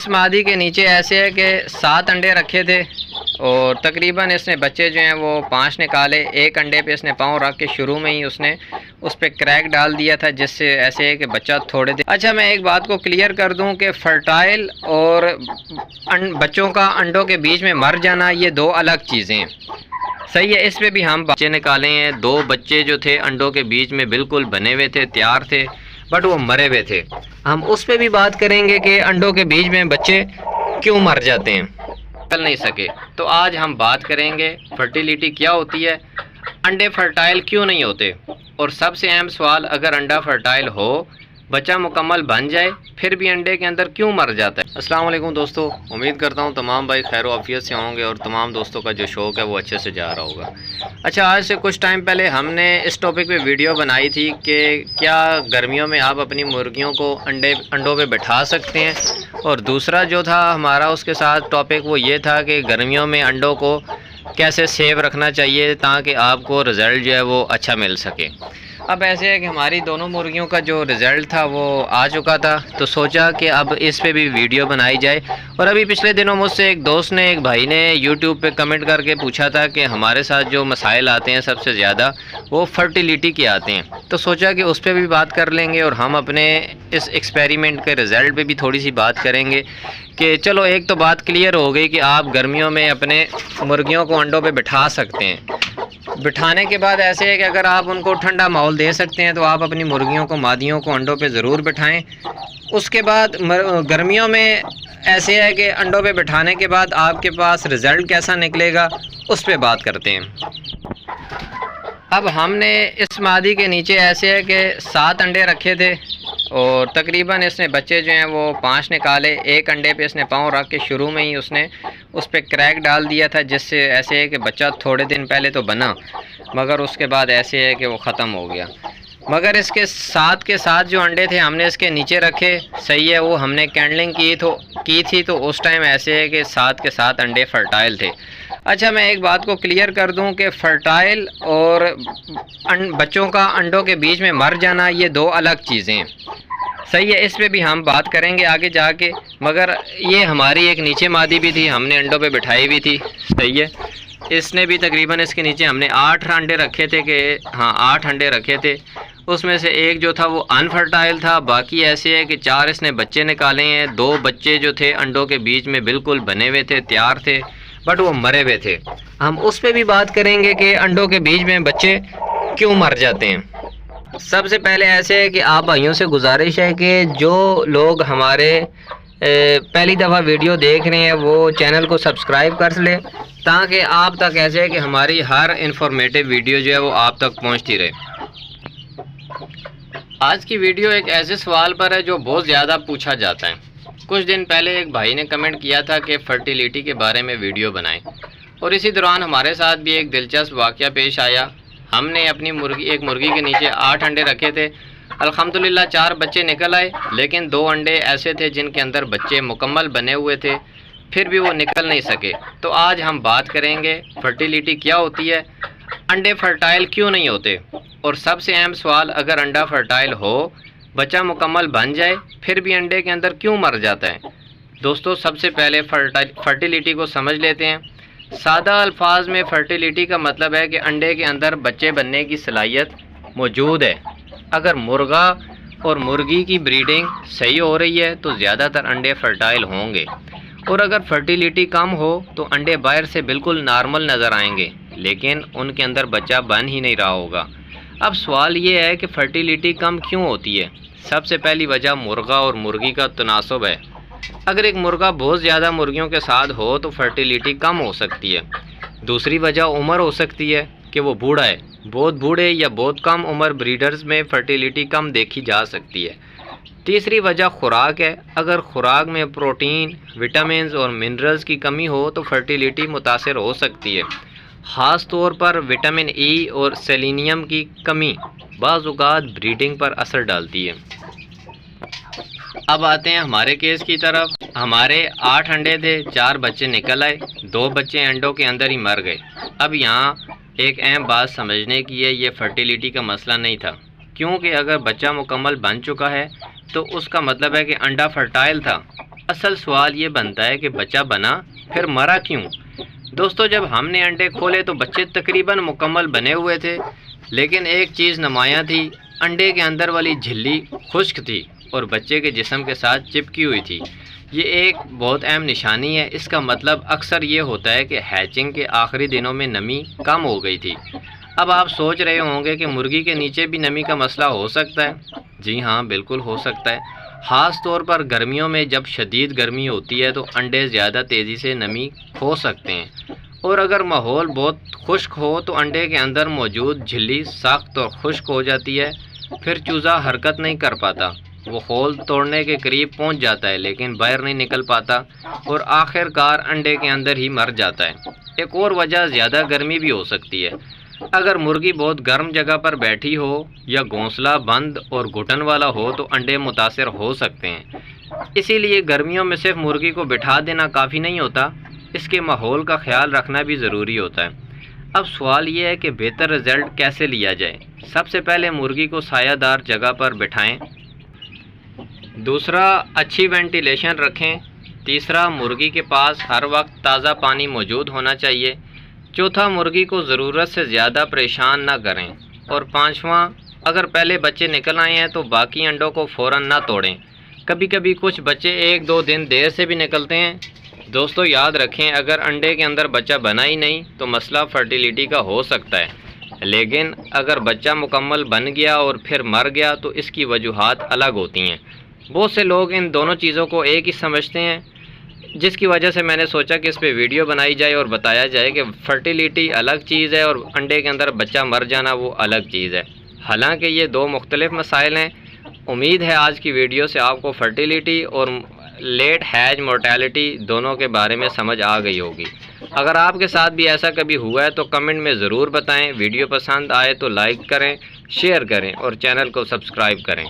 इस मादी के नीचे ऐसे है कि 7 अंडे रखे थे और तकरीबन इसने बच्चे जो हैं वो 5 निकाले। एक अंडे पे इसने पाँव रख के शुरू में ही उसने उस पर क्रैक डाल दिया था, जिससे ऐसे है कि बच्चा थोड़े दिन। अच्छा, मैं एक बात को क्लियर कर दूं कि फर्टाइल और बच्चों का अंडों के बीच में मर जाना ये दो अलग चीज़ें हैं। सही है, इस पे भी हम बच्चे निकाले हैं। 2 बच्चे जो थे अंडों के बीच में बिल्कुल बने हुए थे, तैयार थे, बट वो मरे हुए थे। हम उस पे भी बात करेंगे कि अंडों के बीच में बच्चे क्यों मर जाते हैं, निकल नहीं सके। तो आज हम बात करेंगे फर्टिलिटी क्या होती है, अंडे फर्टाइल क्यों नहीं होते, और सबसे अहम सवाल, अगर अंडा फर्टाइल हो, बच्चा मुकम्मल बन जाए, फिर भी अंडे के अंदर क्यों मर जाता है। अस्सलाम वालेकुम दोस्तों, उम्मीद करता हूँ तमाम भाई खैर आफियत से होंगे और तमाम दोस्तों का जो शौक़ है वो अच्छे से जा रहा होगा। अच्छा, आज से कुछ टाइम पहले हमने इस टॉपिक पे वीडियो बनाई थी कि क्या गर्मियों में आप अपनी मुर्गियों को अंडों पे बैठा सकते हैं, और दूसरा जो था हमारा उसके साथ टॉपिक वो ये था कि गर्मियों में अंडों को कैसे सेव रखना चाहिए ताकि आपको रिज़ल्ट जो है वो अच्छा मिल सके। अब ऐसे है कि हमारी दोनों मुर्गियों का जो रिज़ल्ट था वो आ चुका था, तो सोचा कि अब इस पे भी वीडियो बनाई जाए। और अभी पिछले दिनों मुझसे एक दोस्त ने, एक भाई ने यूट्यूब पे कमेंट करके पूछा था कि हमारे साथ जो मसाइल आते हैं सबसे ज़्यादा वो फर्टिलिटी के आते हैं, तो सोचा कि उस पर भी बात कर लेंगे और हम अपने इस एक्सपेरिमेंट के रिज़ल्ट पे भी थोड़ी सी बात करेंगे कि चलो एक तो बात क्लियर हो गई कि आप गर्मियों में अपने मुर्गियों को अंडों पे बिठा सकते हैं। बिठाने के बाद ऐसे है कि अगर आप उनको ठंडा माहौल दे सकते हैं तो आप अपनी मुर्गियों को, मादियों को अंडों पे ज़रूर बिठाएं। उसके बाद गर्मियों में ऐसे है कि अंडों पे बिठाने के बाद आपके पास रिज़ल्ट कैसा निकलेगा उस पे बात करते हैं। अब हमने इस मादी के नीचे ऐसे है कि 7 अंडे रखे थे और तकरीबन इसने बच्चे जो हैं वो 5 निकाले। एक अंडे पे इसने पाँव रख के शुरू में ही उसने उस पर क्रैक डाल दिया था, जिससे ऐसे है कि बच्चा थोड़े दिन पहले तो बना, मगर उसके बाद ऐसे है कि वो ख़त्म हो गया। मगर इसके साथ के साथ जो अंडे थे हमने इसके नीचे रखे। सही है, वो हमने कैंडलिंग की थी तो उस टाइम ऐसे है कि 7 के 7 अंडे फर्टाइल थे। अच्छा, मैं एक बात को क्लियर कर दूं कि फ़र्टाइल और बच्चों का अंडों के बीच में मर जाना ये दो अलग चीज़ें हैं। सही है, इस पे भी हम बात करेंगे आगे जाके। मगर ये हमारी एक नीचे मादी भी थी, हमने अंडों पे बिठाई हुई थी। सही है, इसने भी तकरीबन इसके नीचे हमने 8 अंडे रखे थे कि हाँ 8 अंडे रखे थे। उसमें से एक जो था वो अनफर्टाइल था, बाकी ऐसे है कि 4 इसने बच्चे निकाले हैं। 2 बच्चे जो थे अंडों के बीच में बिल्कुल बने हुए थे, तैयार थे, बट वो मरे हुए थे। हम उस पे भी बात करेंगे कि अंडों के बीच में बच्चे क्यों मर जाते हैं। सबसे पहले ऐसे है कि आप भाइयों से गुजारिश है कि जो लोग हमारे पहली दफ़ा वीडियो देख रहे हैं वो चैनल को सब्सक्राइब कर लें, ताकि आप तक ऐसे है कि हमारी हर इंफॉर्मेटिव वीडियो जो है वो आप तक पहुंचती रहे। आज की वीडियो एक ऐसे सवाल पर है जो बहुत ज़्यादा पूछा जाता है। कुछ दिन पहले एक भाई ने कमेंट किया था कि फ़र्टिलिटी के बारे में वीडियो बनाएं, और इसी दौरान हमारे साथ भी एक दिलचस्प वाक़या पेश आया। हमने अपनी एक मुर्गी के नीचे 8 अंडे रखे थे। अल्हम्दुलिल्लाह 4 बच्चे निकल आए, लेकिन 2 अंडे ऐसे थे जिनके अंदर बच्चे मुकम्मल बने हुए थे, फिर भी वो निकल नहीं सके। तो आज हम बात करेंगे फर्टिलिटी क्या होती है, अंडे फर्टाइल क्यों नहीं होते, और सबसे अहम सवाल, अगर अंडा फर्टाइल हो, बच्चा मुकम्मल बन जाए, फिर भी अंडे के अंदर क्यों मर जाता है। दोस्तों, सबसे पहले फर्टिलिटी को समझ लेते हैं। सादा अल्फाज में फ़र्टिलिटी का मतलब है कि अंडे के अंदर बच्चे बनने की सलाहियत मौजूद है। अगर मुर्गा और मुर्गी की ब्रीडिंग सही हो रही है तो ज़्यादातर अंडे फर्टाइल होंगे, और अगर फर्टिलिटी कम हो तो अंडे बाहर से बिल्कुल नॉर्मल नज़र आएंगे, लेकिन उनके अंदर बच्चा बन ही नहीं रहा होगा। अब सवाल ये है कि फ़र्टिलिटी कम क्यों होती है। सबसे पहली वजह मुर्गा और मुर्गी का तनासुब है। अगर एक मुर्गा बहुत ज़्यादा मुर्गियों के साथ हो तो फर्टिलिटी कम हो सकती है। दूसरी वजह उम्र हो सकती है कि वो बूढ़ा है। बहुत बूढ़े या बहुत कम उम्र ब्रीडर्स में फ़र्टिलिटी कम देखी जा सकती है। तीसरी वजह खुराक है। अगर खुराक में प्रोटीन, विटामिन और मिनरल्स की कमी हो तो फर्टिलिटी मुतासर हो सकती है। ख़ास तौर पर विटामिन ई और सेलेनियम की कमी बाज़ औक़ात ब्रीडिंग पर असर डालती है। अब आते हैं हमारे केस की तरफ। हमारे 8 अंडे थे, 4 बच्चे निकल आए, 2 बच्चे अंडों के अंदर ही मर गए। अब यहाँ एक अहम बात समझने की है, ये फर्टिलिटी का मसला नहीं था, क्योंकि अगर बच्चा मुकम्मल बन चुका है तो उसका मतलब है कि अंडा फर्टाइल था। असल सवाल ये बनता है कि बच्चा बना फिर मरा क्यों। दोस्तों, जब हमने अंडे खोले तो बच्चे तकरीबन मुकम्मल बने हुए थे, लेकिन एक चीज़ नुमायाँ थी, अंडे के अंदर वाली झिल्ली खुश्क थी और बच्चे के जिस्म के साथ चिपकी हुई थी। ये एक बहुत अहम निशानी है। इसका मतलब अक्सर ये होता है कि हैचिंग के आखिरी दिनों में नमी कम हो गई थी। अब आप सोच रहे होंगे कि मुर्गी के नीचे भी नमी का मसला हो सकता है। जी हाँ, बिल्कुल हो सकता है। ख़ास तौर पर गर्मियों में जब शदीद गर्मी होती है तो अंडे ज़्यादा तेज़ी से नमी खो सकते हैं, और अगर माहौल बहुत खुश्क हो तो अंडे के अंदर मौजूद झिल्ली सख्त और खुश्क हो जाती है। फिर चूज़ा हरकत नहीं कर पाता, वो होल तोड़ने के करीब पहुंच जाता है लेकिन बाहर नहीं निकल पाता और आखिरकार अंडे के अंदर ही मर जाता है। एक और वजह ज़्यादा गर्मी भी हो सकती है। अगर मुर्गी बहुत गर्म जगह पर बैठी हो या घोंसला बंद और घुटन वाला हो तो अंडे मुतासर हो सकते हैं। इसीलिए गर्मियों में सिर्फ मुर्गी को बिठा देना काफ़ी नहीं होता, इसके माहौल का ख्याल रखना भी ज़रूरी होता है। अब सवाल ये है कि बेहतर रिज़ल्ट कैसे लिया जाए। सबसे पहले मुर्गी को सायादार जगह पर बिठाएं। दूसरा, अच्छी वेंटिलेशन रखें। तीसरा, मुर्गी के पास हर वक्त ताज़ा पानी मौजूद होना चाहिए। चौथा, मुर्गी को ज़रूरत से ज़्यादा परेशान ना करें। और पांचवा, अगर पहले बच्चे निकल आए हैं तो बाकी अंडों को फ़ौरन ना तोड़ें। कभी कभी कुछ बच्चे 1-2 दिन देर से भी निकलते हैं। दोस्तों, याद रखें, अगर अंडे के अंदर बच्चा बना ही नहीं तो मसला फर्टिलिटी का हो सकता है, लेकिन अगर बच्चा मुकम्मल बन गया और फिर मर गया तो इसकी वजूहात अलग होती हैं। बहुत से लोग इन दोनों चीज़ों को एक ही समझते हैं, जिसकी वजह से मैंने सोचा कि इस पे वीडियो बनाई जाए और बताया जाए कि फर्टिलिटी अलग चीज़ है और अंडे के अंदर बच्चा मर जाना वो अलग चीज़ है। हालांकि ये दो मुख्तलिफ मसाइल हैं। उम्मीद है आज की वीडियो से आपको फर्टिलिटी और लेट हैज मोर्टेलिटी दोनों के बारे में समझ आ गई होगी। अगर आपके साथ भी ऐसा कभी हुआ है तो कमेंट में ज़रूर बताएं। वीडियो पसंद आए तो लाइक करें, शेयर करें और चैनल को सब्सक्राइब करें।